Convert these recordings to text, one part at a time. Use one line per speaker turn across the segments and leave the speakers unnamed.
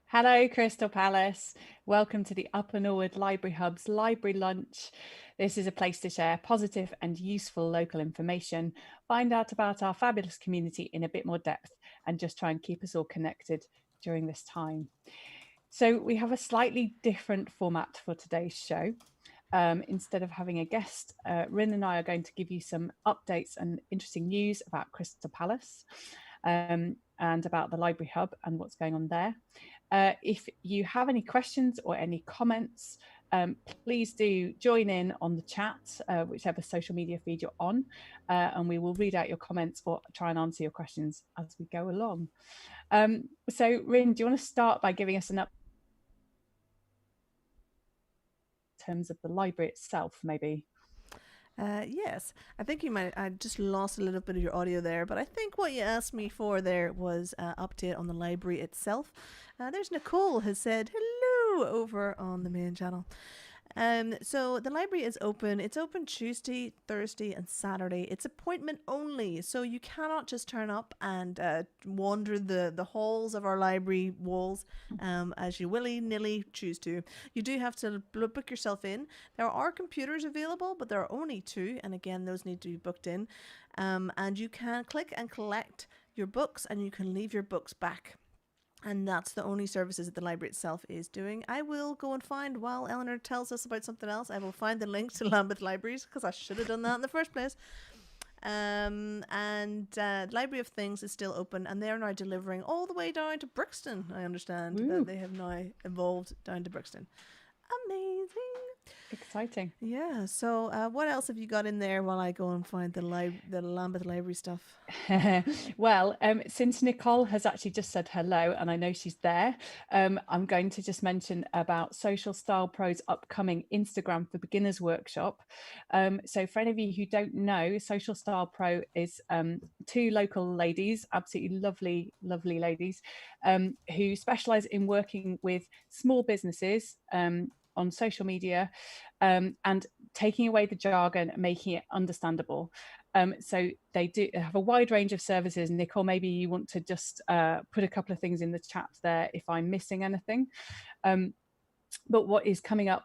Hello, Crystal Palace. Welcome to the Upper Norwood Library Hub's Library Lunch. This is a place to share positive and useful local information, find out about our fabulous community in a bit more depth, and just try and keep us all connected during this time. So we have a slightly different format for today's show. Instead of having a guest, Rin and I are going to give you some updates and interesting news about Crystal Palace and about the Library Hub and what's going on there. If you have any questions or any comments, please do join in on the chat, whichever social media feed you're on, and we will read out your comments or try and answer your questions as we go along. So, Rin, do you want to start by giving us an update in terms of the library itself, maybe?
Yes, I think I just lost a little bit of your audio there, but I think what you asked me for there was update on the library itself. There's Nicole has said hello over on the main channel. So the library is open. It's open Tuesday, Thursday, and Saturday. It's appointment only, so you cannot just turn up and wander the halls of our library walls as you willy-nilly choose to. You do have to book yourself in. There are computers available, but there are only two, and again, those need to be booked in. And you can click and collect your books, and you can leave your books back. And that's the only services that the library itself is doing. I will go and find, while Eleanor tells us about something else, I will find the link to Lambeth Libraries, because I should have done that in the first place. Library of Things is still open, and they're now delivering all the way down to Brixton. I understand that they have now evolved down to Brixton. Amazing.
Exciting.
Yeah. So, what else have you got in there while I go and find the Lambeth Library stuff?
Well, since Nicole has actually just said hello, and I know she's there, I'm going to just mention about Social Style Pro's upcoming Instagram for Beginners workshop. So for any of you who don't know, Social Style Pro is two local ladies, absolutely lovely, lovely ladies, who specialise in working with small businesses on social media and taking away the jargon and making it understandable. So they do have a wide range of services. Nicole, maybe you want to just put a couple of things in the chat there if I'm missing anything. But what is coming up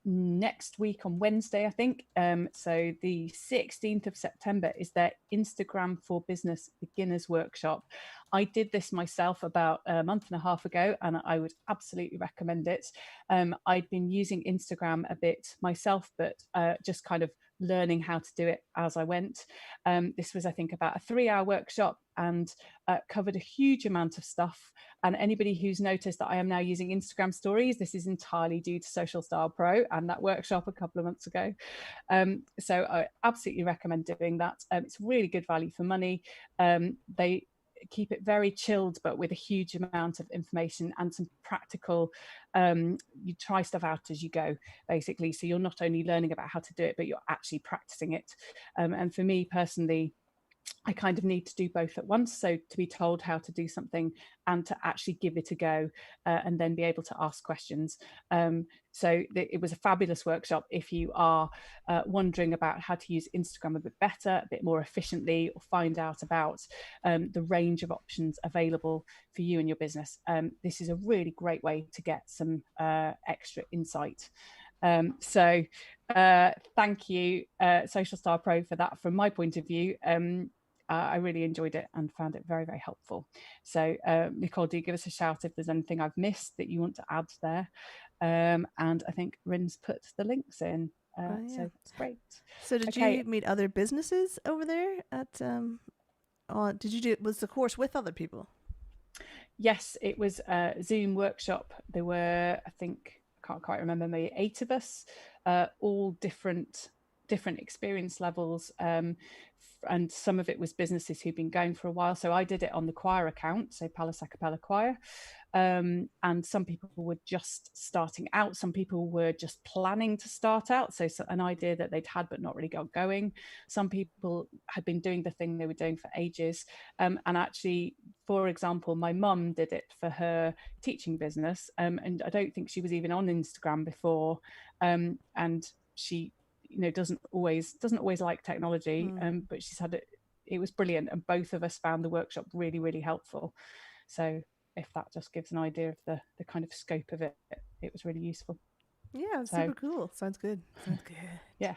next week on Wednesday, I think, so the 16th of September is their Instagram for Business Beginners Workshop. I did this myself about a month and a half ago, and I would absolutely recommend it. I'd been using Instagram a bit myself, but just kind of learning how to do it as I went. This was, I think, about a 3-hour workshop and covered a huge amount of stuff. And anybody who's noticed that I am now using Instagram stories, this is entirely due to Social Style Pro and that workshop a couple of months ago. So I absolutely recommend doing that. It's really good value for money. They keep it very chilled, but with a huge amount of information and some practical, you try stuff out as you go, basically. So you're not only learning about how to do it, but you're actually practicing it. And for me personally, I kind of need to do both at once. So to be told how to do something and to actually give it a go and then be able to ask questions. So it was a fabulous workshop if you are wondering about how to use Instagram a bit better, a bit more efficiently, or find out about the range of options available for you and your business. This is a really great way to get some extra insight. So thank you, Social Star Pro, for that from my point of view. I really enjoyed it and found it very, very helpful. So Nicole, do give us a shout if there's anything I've missed that you want to add there. And I think Rin's put the links in.
Yeah.
So it's great.
So did you meet other businesses over there at was the course with other people?
Yes, it was a Zoom workshop. There were, I think, I can't quite remember, maybe 8 of us, all different experience levels, and some of it was businesses who've been going for a while. So I did it on the choir account, so Palace a Cappella Choir, and some people were just starting out, some people were just planning to start out, so an idea that they'd had but not really got going. Some people had been doing the thing they were doing for ages, and actually, for example, my mum did it for her teaching business, and I don't think she was even on Instagram before, and she doesn't always like technology, but she said it was brilliant, and both of us found the workshop really, really helpful. So if that just gives an idea of the kind of scope of it, it was really useful.
Yeah,
So,
super cool. Sounds good. Sounds good.
Yeah.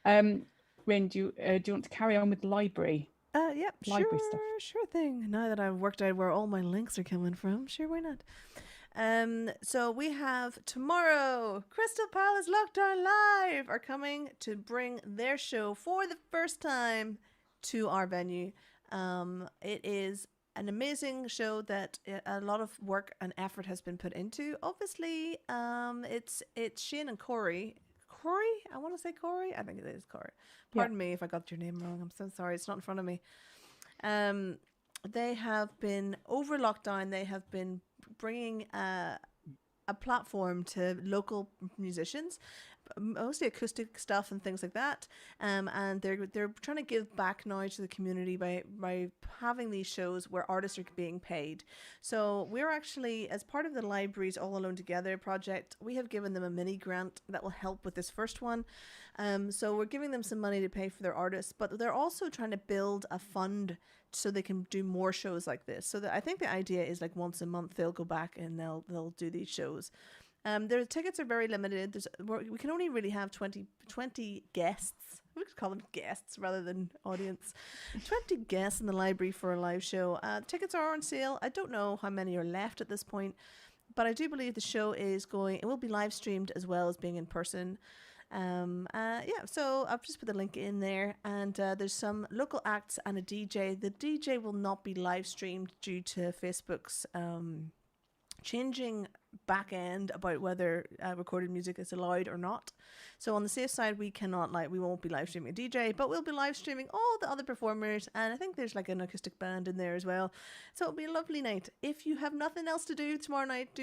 Rin, do you want to carry on with the library
Yep,
library stuff?
sure thing. Now that I've worked out where all my links are coming from, sure, why not? So we have tomorrow, Crystal Palace Lockdown Live are coming to bring their show for the first time to our venue. It is an amazing show that a lot of work and effort has been put into. Obviously, it's Shane and Corey. Corey? I want to say Corey. I think it is Corey. Pardon me if I got your name wrong. I'm so sorry. It's not in front of me. They have been over lockdown. They have been bringing a platform to local musicians, mostly acoustic stuff and things like that. And they're trying to give back now to the community by having these shows where artists are being paid. So we're actually, as part of the library's All Alone Together project, we have given them a mini grant that will help with this first one. So we're giving them some money to pay for their artists, but they're also trying to build a fund so they can do more shows like this. So I think the idea is like once a month they'll go back and they'll do these shows. Their tickets are very limited. We can only really have 20 guests. We could call them guests rather than audience. 20 guests in the library for a live show. Tickets are on sale. I don't know how many are left at this point, but I do believe the show it will be live streamed as well as being in person. So I've just put the link in there, and there's some local acts and a DJ. The DJ will not be live streamed due to Facebook's changing back end about whether recorded music is allowed or not. So on the safe side, we won't be live streaming a DJ, but we'll be live streaming all the other performers, and I think there's like an acoustic band in there as well. So it'll be a lovely night. If you have nothing else to do tomorrow night,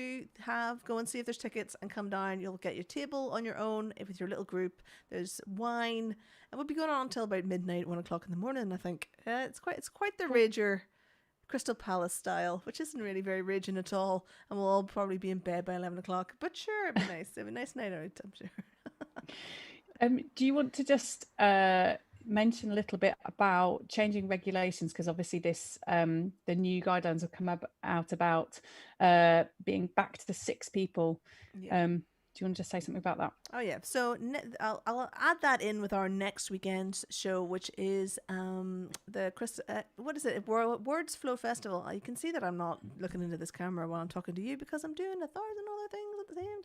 go and see if there's tickets and come down. You'll get your table on your own with your little group. There's wine, and we'll be going on until about midnight, 1 o'clock in the morning. I think it's quite the rager. Crystal Palace style, which isn't really very raging at all, and we'll all probably be in bed by 11 o'clock, but sure, it'd be nice. It'd be a nice night out, I'm sure.
Do you want to just mention a little bit about changing regulations, because obviously this the new guidelines have come out about being back to 6 people. Do you want to just say something about that?
Oh yeah, so I'll add that in with our next weekend's show, which is Words Flow Festival. You can see that I'm not looking into this camera while I'm talking to you because I'm doing 1,000 other things at the same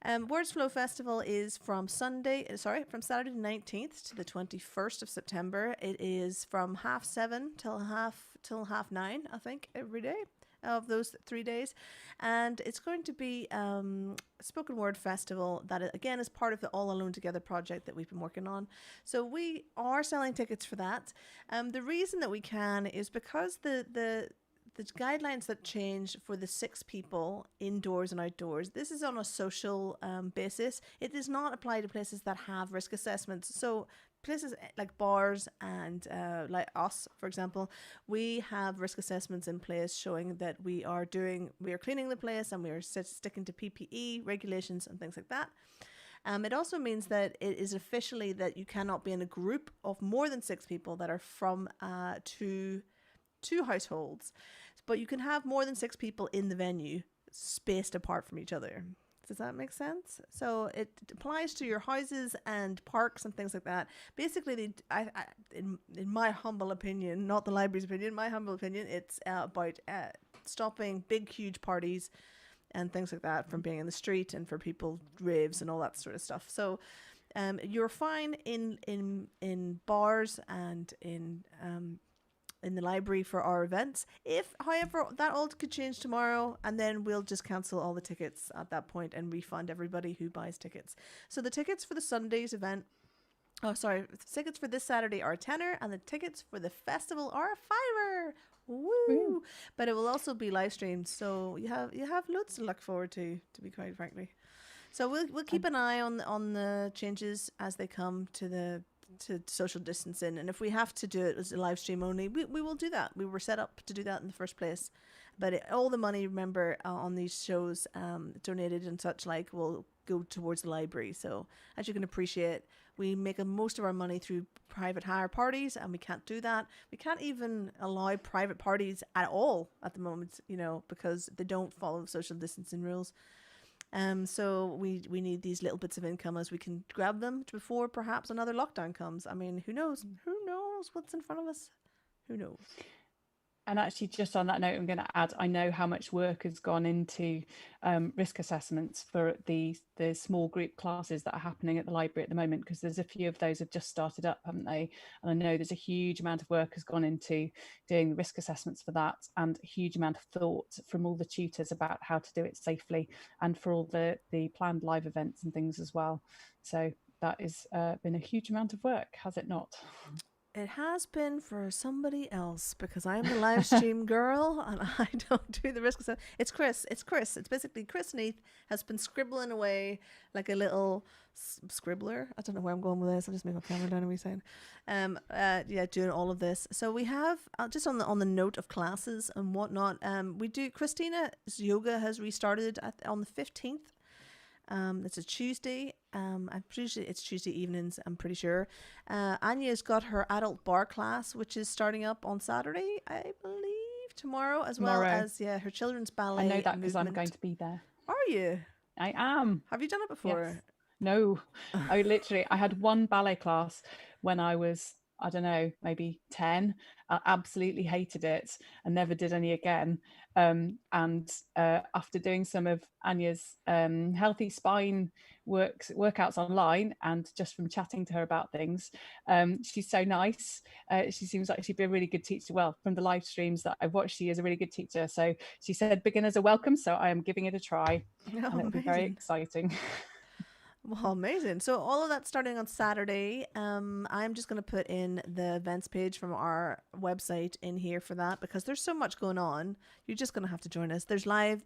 time. Words Flow Festival is from Saturday the 19th to the 21st of September. It is from 7:30 till 9:30, I think, every day of those 3 days, and it's going to be a spoken word festival that again is part of the All Alone Together project that we've been working on. So we are selling tickets for that. The reason that we can is because the guidelines that change for the 6 people indoors and outdoors, this is on a social basis. It does not apply to places that have risk assessments. So places like bars and like us, for example, we have risk assessments in place showing that we are cleaning the place and we are sticking to PPE regulations and things like that. It also means that it is officially that you cannot be in a group of more than 6 people that are from two households, but you can have more than 6 people in the venue spaced apart from each other. Does that make sense? So it applies to your houses and parks and things like that. Basically, in my humble opinion, not the library's opinion, my humble opinion, it's about stopping big, huge parties and things like that from being in the street and for people raves and all that sort of stuff. So you're fine in bars and in the library for our events. If, however, that all could change tomorrow, and then we'll just cancel all the tickets at that point and refund everybody who buys tickets. So the tickets for the Sunday's event, the tickets for this Saturday are a tenner, and the tickets for the festival are a £5. Woo! But it will also be live streamed, so you have loads to look forward to be quite frankly. So we'll keep an eye on the changes as they come to social distancing, and if we have to do it as a live stream only, we will do that. We were set up to do that in the first place, But all the money, remember, on these shows, donated and such like, will go towards the library. So as you can appreciate, we make most of our money through private hire parties, and we can't do that. We can't even allow private parties at all at the moment, because they don't follow social distancing rules. So we need these little bits of income as we can grab them before perhaps another lockdown comes. I mean, who knows? Who knows what's in front of us? Who knows?
And actually, just on that note, I'm going to add, I know how much work has gone into risk assessments for the small group classes that are happening at the library at the moment, because there's a few of those have just started up, haven't they? And I know there's a huge amount of work has gone into doing the risk assessments for that, and a huge amount of thought from all the tutors about how to do it safely, and for all the planned live events and things as well. So that has been a huge amount of work, has it not?
It has been for somebody else, because I'm the live stream girl and I don't do the risk assessment. It's Chris. It's basically Chris Neath has been scribbling away like a little scribbler. I don't know where I'm going with this. I'll just make my camera down and we saying. Doing all of this. So we have just on the note of classes and whatnot. We do Christina's yoga has restarted on the 15th. It's a Tuesday. I'm pretty sure it's Tuesday evenings, I'm pretty sure. Anya's got her adult bar class, which is starting up on Saturday, I believe, tomorrow, well as her children's ballet.
I know that because I'm going to be there.
Are you?
I am.
Have you done it before?
Yes. No. I had one ballet class when I was, I don't know, maybe 10. I absolutely hated it and never did any again. After doing some of Anya's healthy spine workouts online, and just from chatting to her about things, she's so nice. She seems like she'd be a really good teacher. Well, from the live streams that I've watched, she is a really good teacher. So she said beginners are welcome. So I am giving it a try. And it'll be very exciting.
Well, amazing. So all of that starting on Saturday. I'm just going to put in the events page from our website in here for that, because there's so much going on. You're just going to have to join us. There's live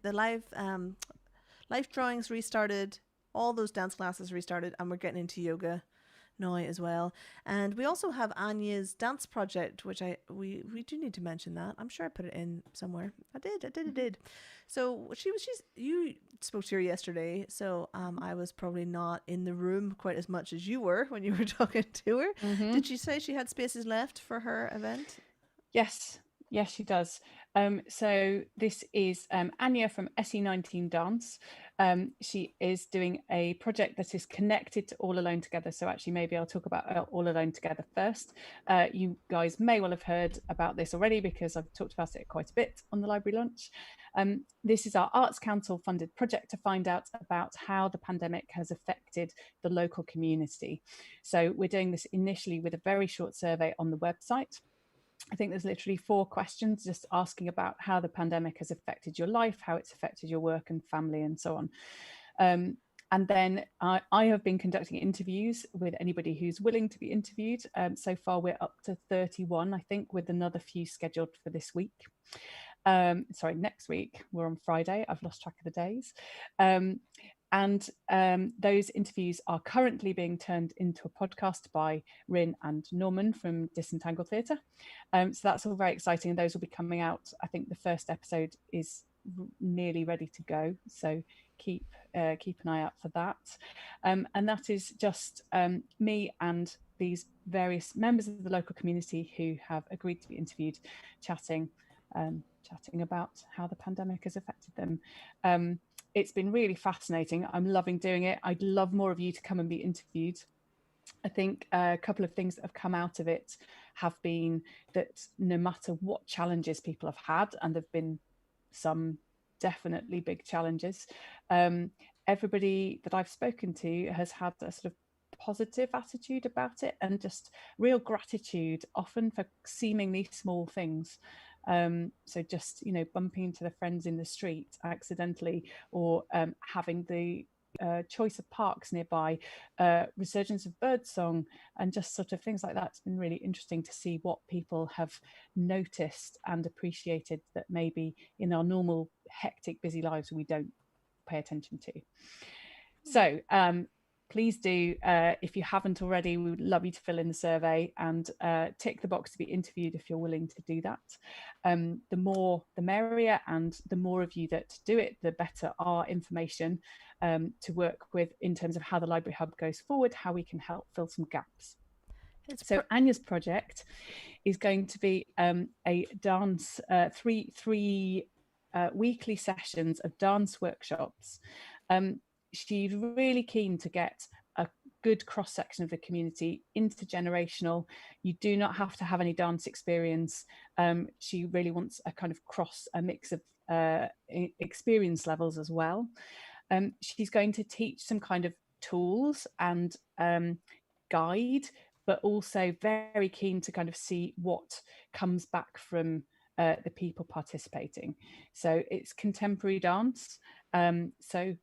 drawings restarted, all those dance classes restarted, and we're getting into yoga now as well. And we also have Anya's dance project, which we do need to mention that. I'm sure I put it in somewhere. I did. So you spoke to her yesterday, so I was probably not in the room quite as much as you were when you were talking to her. Mm-hmm. Did she say she had spaces left for her event?
Yes, she does. So this is Anya from SE19 Dance. She is doing a project that is connected to All Alone Together. So actually, maybe I'll talk about All Alone Together first. You guys may well have heard about this already, because I've talked about it quite a bit on the library lunch. This is our Arts Council funded project to find out about how the pandemic has affected the local community. So we're doing this initially with a very short survey on the website. I think there's literally 4 questions just asking about how the pandemic has affected your life, how it's affected your work and family, and so on. And then I have been conducting interviews with anybody who's willing to be interviewed. So far, we're up to 31, I think, with another few scheduled for this week. Next week. We're on Friday. I've lost track of the days. And those interviews are currently being turned into a podcast by Rin and Norman from Disentangle Theatre. So that's all very exciting. And those will be coming out. I think the first episode is nearly ready to go. So keep an eye out for that. And that is just me and these various members of the local community who have agreed to be interviewed, chatting about how the pandemic has affected them. It's been really fascinating. I'm loving doing it. I'd love more of you to come and be interviewed. I think a couple of things that have come out of it have been that no matter what challenges people have had, and there've been some definitely big challenges, everybody that I've spoken to has had a sort of positive attitude about it, and just real gratitude, often for seemingly small things. So just, bumping into the friends in the street accidentally, or having the choice of parks nearby, resurgence of birdsong, and just sort of things like that. It's been really interesting to see what people have noticed and appreciated that maybe in our normal hectic busy lives we don't pay attention to. So please do, if you haven't already, we would love you to fill in the survey and tick the box to be interviewed if you're willing to do that. The more the merrier, and the more of you that do it, the better our information to work with in terms of how the Library Hub goes forward, how we can help fill some gaps. So Anya's project is going to be a dance, three weekly sessions of dance workshops. She's really keen to get a good cross-section of the community, intergenerational. You do not have to have any dance experience. She really wants a kind of a mix of experience levels as well. She's going to teach some kind of tools and guide, but also very keen to kind of see what comes back from the people participating. So it's contemporary dance, so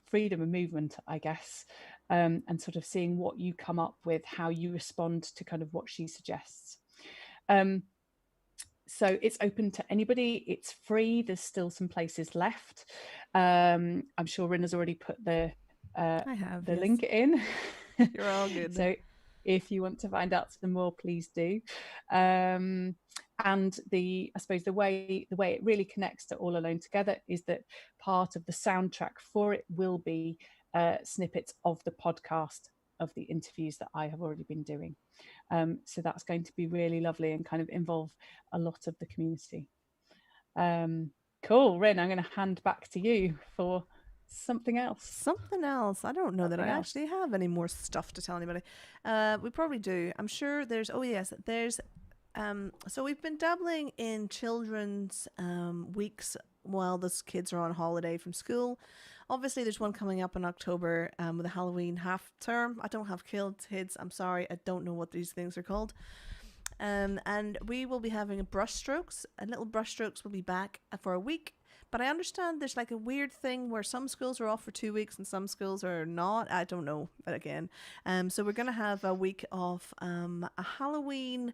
freedom of movement, I guess, and sort of seeing what you come up with, how you respond to kind of what she suggests. So it's open to anybody. It's free. There's still some places left. I'm sure Rinna's already put the link in.
You're all good.
So if you want to find out some more, please do. And I suppose the way it really connects to All Alone Together is that part of the soundtrack for it will be snippets of the podcast of the interviews that I have already been doing. So that's going to be really lovely and kind of involve a lot of the community. Cool, Rin, I'm going to hand back to you for something else.
Something else. I don't know that I actually have any more stuff to tell anybody. We probably do. I'm sure there's, so we've been dabbling in children's weeks while the kids are on holiday from school. Obviously, there's one coming up in October with a Halloween half term. I don't have kids. I'm sorry. I don't know what these things are called. And we will be having a brushstrokes. And little brushstrokes will be back for a week. But I understand there's like a weird thing where some schools are off for 2 weeks and some schools are not. I don't know. But again, so we're going to have a week of a Halloween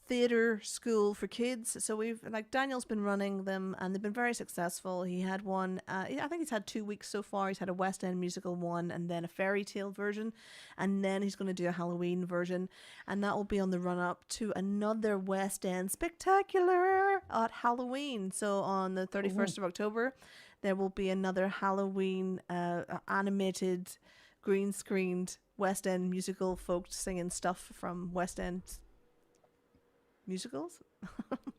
theatre school for kids. So Daniel's been running them and they've been very successful. He had one, I think he's had 2 weeks so far. He's had a West End musical one and then a fairy tale version, and then he's going to do a Halloween version, and that will be on the run up to another West End spectacular at Halloween. So on the 31st of October there will be another Halloween animated green screened West End musical, folk singing stuff from West End musicals.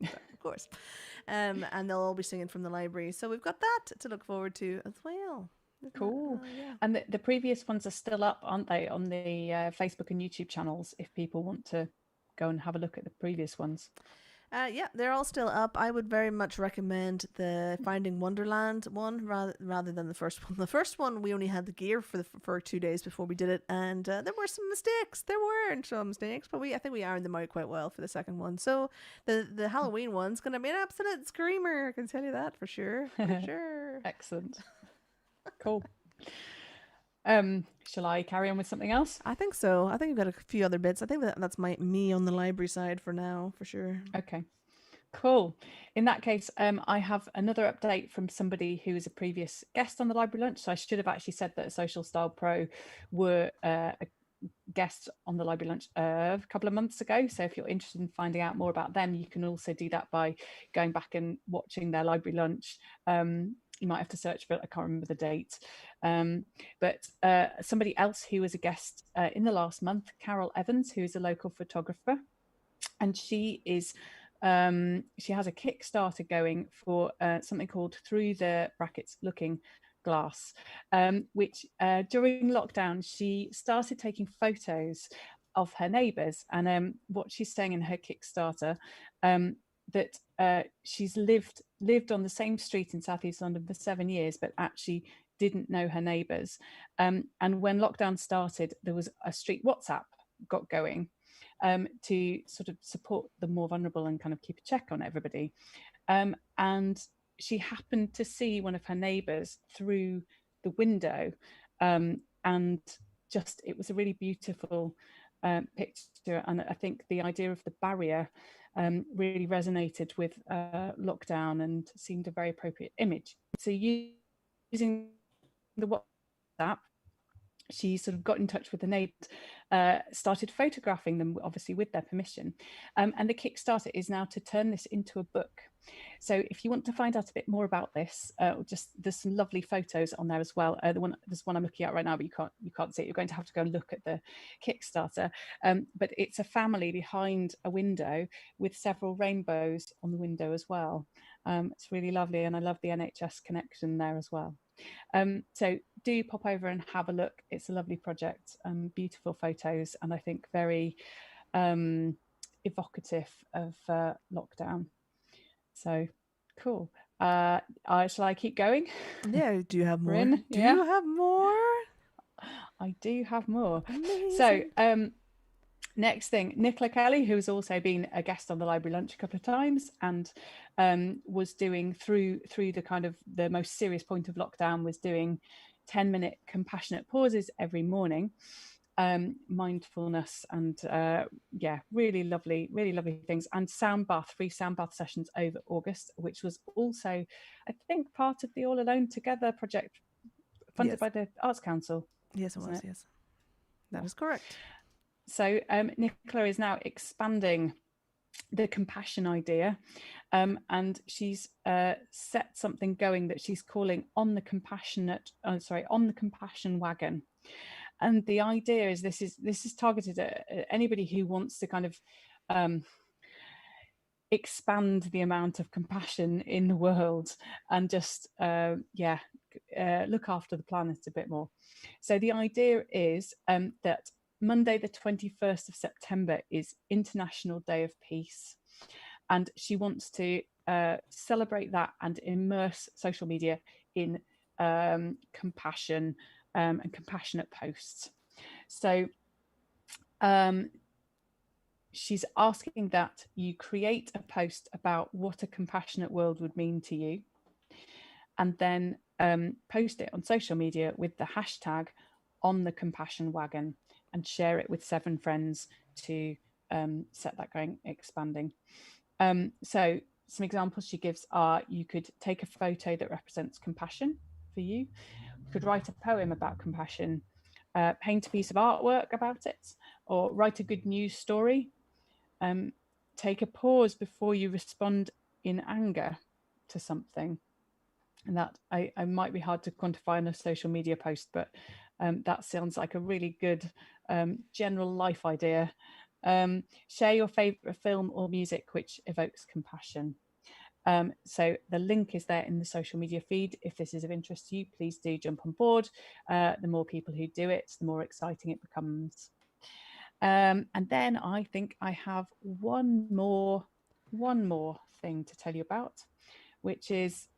Of course. And they'll all be singing from the library, so we've got that to look forward to as well.
Cool. Yeah. And the previous ones are still up, aren't they, on the Facebook and YouTube channels, if people want to go and have a look at the previous ones?
Yeah, they're all still up. I would very much recommend the Finding Wonderland one rather than the first one. The first one, we only had the gear for 2 days before we did it, and there were some mistakes. There weren't some mistakes, but I think we ironed them out quite well for the second one. So the Halloween one's going to be an absolute screamer. I can tell you that for sure. For sure.
Excellent. Cool. Shall I carry on with something else?
I think so. I think I've got a few other bits. I think that's me on the library side for now, for sure.
Okay, cool. In that case, I have another update from somebody who was a previous guest on the Library Lunch. So I should have actually said that Social Style Pro were a guest on the Library Lunch a couple of months ago. So if you're interested in finding out more about them, you can also do that by going back and watching their Library Lunch. You might have to search for it. I can't remember the date. But somebody else who was a guest in the last month, Carole Evans, who is a local photographer, and she has a Kickstarter going for something called Through the Brackets Looking Glass, which during lockdown she started taking photos of her neighbours, and what she's saying in her Kickstarter, that she's lived on the same street in Southeast London for 7 years, but actually didn't know her neighbours. And when lockdown started, there was a street WhatsApp got going to sort of support the more vulnerable and kind of keep a check on everybody. And she happened to see one of her neighbours through the window, and just it was a really beautiful picture. And I think the idea of the barrier really resonated with lockdown and seemed a very appropriate image. So using the WhatsApp, she sort of got in touch with the neighbours, started photographing them, obviously with their permission. And the Kickstarter is now to turn this into a book. So if you want to find out a bit more about this, just there's some lovely photos on there as well. There's one I'm looking at right now, but you can't see it. You're going to have to go and look at the Kickstarter. But it's a family behind a window with several rainbows on the window as well. It's really lovely, and I love the NHS connection there as well. So do pop over and have a look. It's a lovely project, beautiful photos, and I think very evocative of lockdown. So cool. Shall I keep going?
Yeah, do you have more?
Bryn,
Do
yeah,
you have more?
I do have more.
Amazing.
So next thing, Nicola Kelly, who has also been a guest on the Library Lunch a couple of times, and was doing through the kind of the most serious point of lockdown, was doing 10-minute compassionate pauses every morning, mindfulness, and yeah, really lovely things, and free sound bath sessions over August, which was also, I think, part of the All Alone Together project funded by the Arts Council.
Yes, it was. Yes, that is correct.
So Nicola is now expanding the compassion idea, and she's set something going that she's calling on the compassion wagon. And the idea is this is targeted at anybody who wants to kind of expand the amount of compassion in the world, and just look after the planet a bit more. So the idea is that Monday the 21st of September is International Day of Peace, and she wants to celebrate that and immerse social media in compassion and compassionate posts. So she's asking that you create a post about what a compassionate world would mean to you, and then post it on social media with the hashtag on the compassion wagon, and share it with 7 friends to set that going, expanding. So some examples she gives are: you could take a photo that represents compassion for you, you could write a poem about compassion, paint a piece of artwork about it, or write a good news story. Take a pause before you respond in anger to something. And that I might be hard to quantify in a social media post, but that sounds like a really good general life idea. Share your favorite film or music which evokes compassion. So the link is there in the social media feed. If this is of interest to you, please do jump on board. The more people who do it, the more exciting it becomes. And then I think I have one more thing to tell you about, which is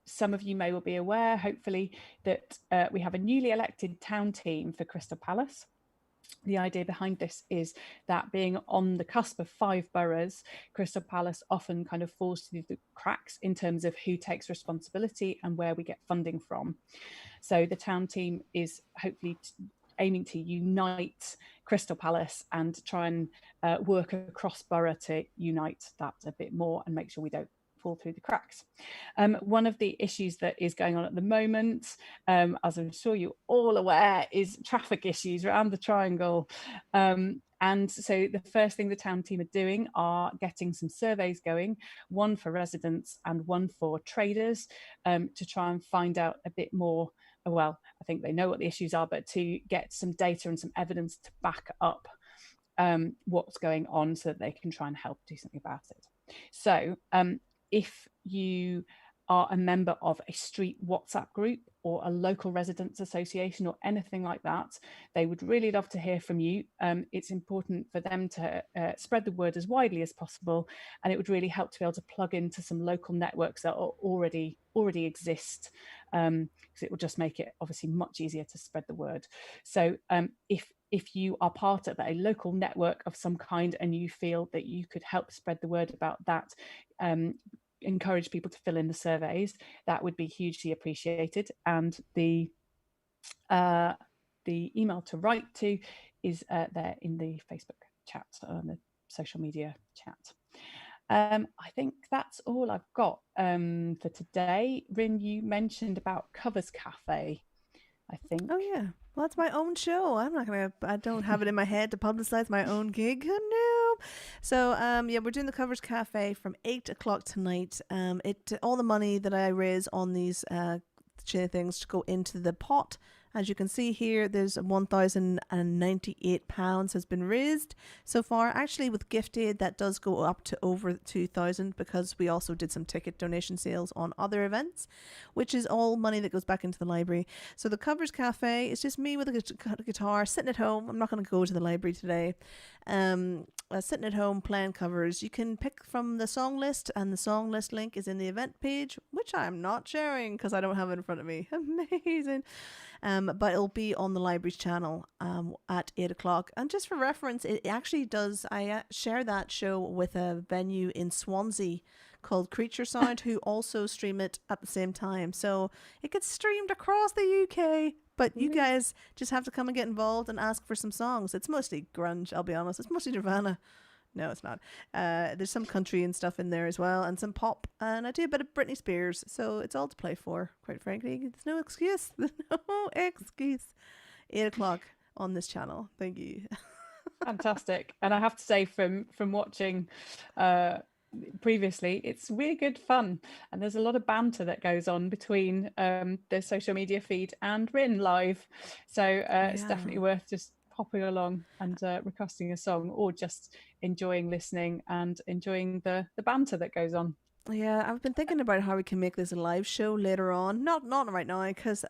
some of you may well be aware, hopefully, that we have a newly elected town team for Crystal Palace. The idea behind this is that, being on the cusp of 5 boroughs, Crystal Palace often kind of falls through the cracks in terms of who takes responsibility and where we get funding from. So the town team is hopefully aiming to unite Crystal Palace and try and work across borough to unite that a bit more and make sure we don't fall through the cracks. One of the issues that is going on at the moment, as I'm sure you're all aware, is traffic issues around the triangle. And so the first thing the town team are doing are getting some surveys going, one for residents and one for traders, to try and find out a bit more. Well, I think they know what the issues are, but to get some data and some evidence to back up what's going on so that they can try and help do something about it. So if you are a member of a street WhatsApp group or a local residents association or anything like that, they would really love to hear from you. It's important for them to spread the word as widely as possible, and it would really help to be able to plug into some local networks that are already exist, because it will just make it obviously much easier to spread the word. So if you are part of a local network of some kind and you feel that you could help spread the word about that, encourage people to fill in the surveys, that would be hugely appreciated. And the email to write to is there in the Facebook chat, on the social media chat. I think that's all I've got for today. Rin, you mentioned about Covers Cafe. I think.
Oh yeah. Well, that's my own show. I don't have it in my head to publicize my own gig. No. So, yeah, we're doing the Covers Cafe from 8 o'clock tonight. All the money that I raise on these things to go into the pot. As you can see here, there's £1,098 has been raised so far. Actually, with gift aid, that does go up to over 2,000 because we also did some ticket donation sales on other events, which is all money that goes back into the library. So the Covers Cafe is just me with a guitar sitting at home. I'm not going to go to the library today. Sitting at home playing covers. You can pick from the song list, and the song list link is in the event page, which I'm not sharing because I don't have it in front of me. Amazing. But it'll be on the library's channel at 8 o'clock. And just for reference, it actually does. I share that show with a venue in Swansea called Creature Sound, who also stream it at the same time. So it gets streamed across the UK. But you guys just have to come and get involved and ask for some songs. It's mostly grunge, I'll be honest. It's mostly Nirvana. No, it's not. There's some country and stuff in there as well, and some pop. And I do a bit of Britney Spears, so it's all to play for, quite frankly. There's no excuse. There's no excuse. 8 o'clock on this channel. Thank you.
Fantastic. And I have to say, from watching previously, it's really good fun, and there's a lot of banter that goes on between the social media feed and Rin live, so it's definitely worth just popping along and requesting a song, or just enjoying listening and enjoying the banter that goes on.
Yeah, I've been thinking about how we can make this a live show later on. Not right now, because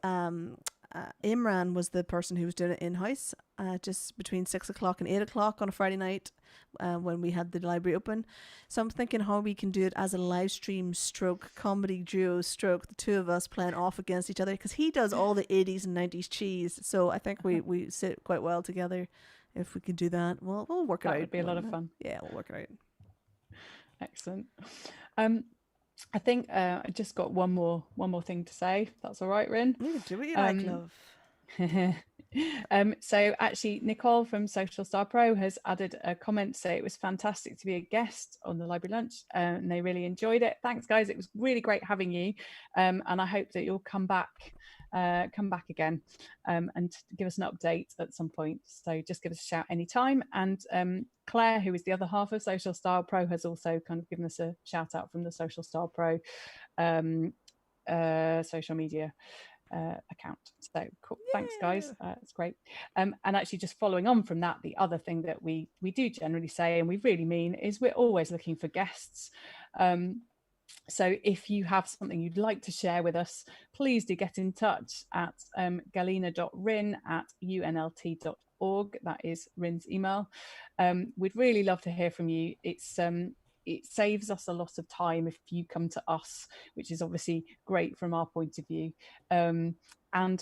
Imran was the person who was doing it in-house, just between 6 o'clock and 8 o'clock on a Friday night when we had the library open. So I'm thinking how we can do it as a live stream stroke comedy duo stroke, the two of us playing off against each other, because he does all the 80s and 90s cheese. So I think we sit quite well together. If we can do that, we'll work it out.
That would be a lot of fun.
Yeah, we'll work it out.
Excellent. I think I just got one more thing to say. That's all right, Rin.
Do what you like, love.
So actually, Nicole from Social Star Pro has added a comment to say it was fantastic to be a guest on the library lunch, and they really enjoyed it. Thanks, guys. It was really great having you, and I hope that you'll come back again, and give us an update at some point. So just give us a shout anytime. And Claire, who is the other half of Social Style Pro, has also kind of given us a shout out from the Social Style Pro social media account. So cool. Yeah. Thanks, guys. It's great. And actually, just following on from that, the other thing that we do generally say, and we really mean, is we're always looking for guests. So if you have something you'd like to share with us, please do get in touch at galina.rin@unlt.org. That is Rin's email. We'd really love to hear from you. It saves us a lot of time if you come to us, which is obviously great from our point of view. And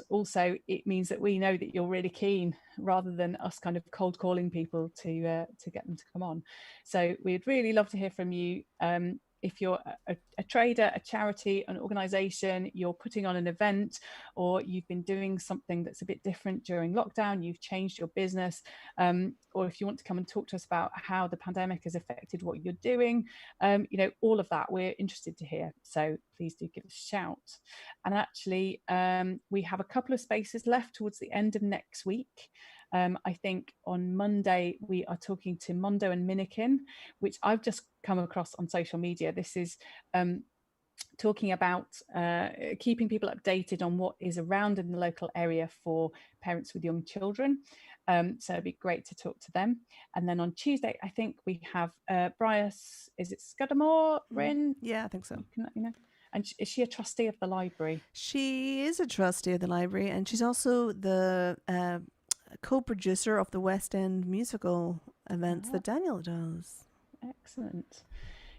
also it means that we know that you're really keen, rather than us kind of cold calling people to get them to come on. So we'd really love to hear from you. If you're a trader, a charity, an organisation, you're putting on an event, or you've been doing something that's a bit different during lockdown, you've changed your business, or if you want to come and talk to us about how the pandemic has affected what you're doing, all of that, we're interested to hear. So please do give us a shout. And actually, we have a couple of spaces left towards the end of next week. I think on Monday we are talking to Mondo and Minikin, which I've just come across on social media. This is talking about keeping people updated on what is around in the local area for parents with young children. So it'd be great to talk to them. And then on Tuesday, I think we have Bryce, is it Scudamore, Rin?
Yeah, I think so.
And is she a trustee of the library?
She is a trustee of the library, and she's also the co-producer of the West End musical events that Daniel does.
Excellent.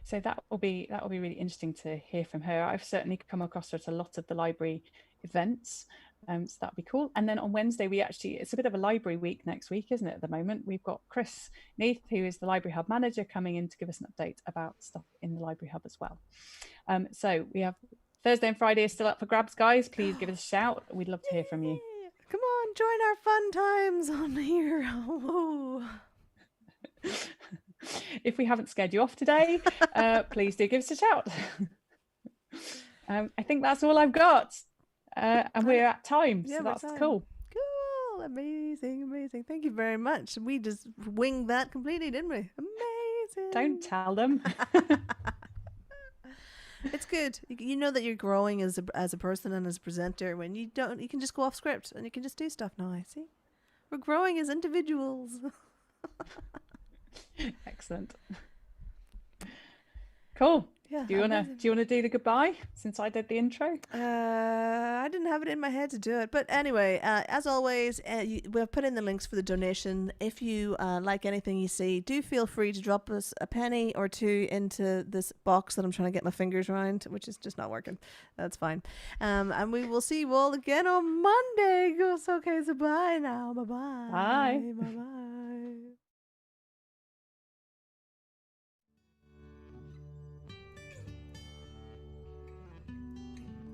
So that will be really interesting to hear from her. I've certainly come across her at a lot of the library events, so that'd be cool. And then on Wednesday, it's a bit of a library week next week, isn't it? At the moment, we've got Chris Neath, who is the Library Hub manager, coming in to give us an update about stuff in the Library Hub as well. So we have Thursday and Friday is still up for grabs, guys. Please give us a shout. We'd love to hear from you.
Come on, join our fun times on here. Whoa.
If we haven't scared you off today, please do give us a shout. I think that's all I've got. And we're at time,
Yeah,
so
we're
that's
time.
cool.
Cool. Amazing. Amazing. Thank you very much. We just winged that completely, didn't we? Amazing.
Don't tell them.
It's good. You know that you're growing as a person and as a presenter when you don't. You can just go off script and you can just do stuff now. I see. We're growing as individuals.
Excellent. Cool.
Yeah.
Do you wanna do the goodbye since I did the intro?
I didn't have it in my head to do it, but anyway, as always, we've put in the links for the donation. If you like anything you see, do feel free to drop us a penny or two into this box that I'm trying to get my fingers around, which is just not working. That's fine. And we will see you all again on Monday. So okay, so bye now. Bye bye.
Bye.
Bye bye.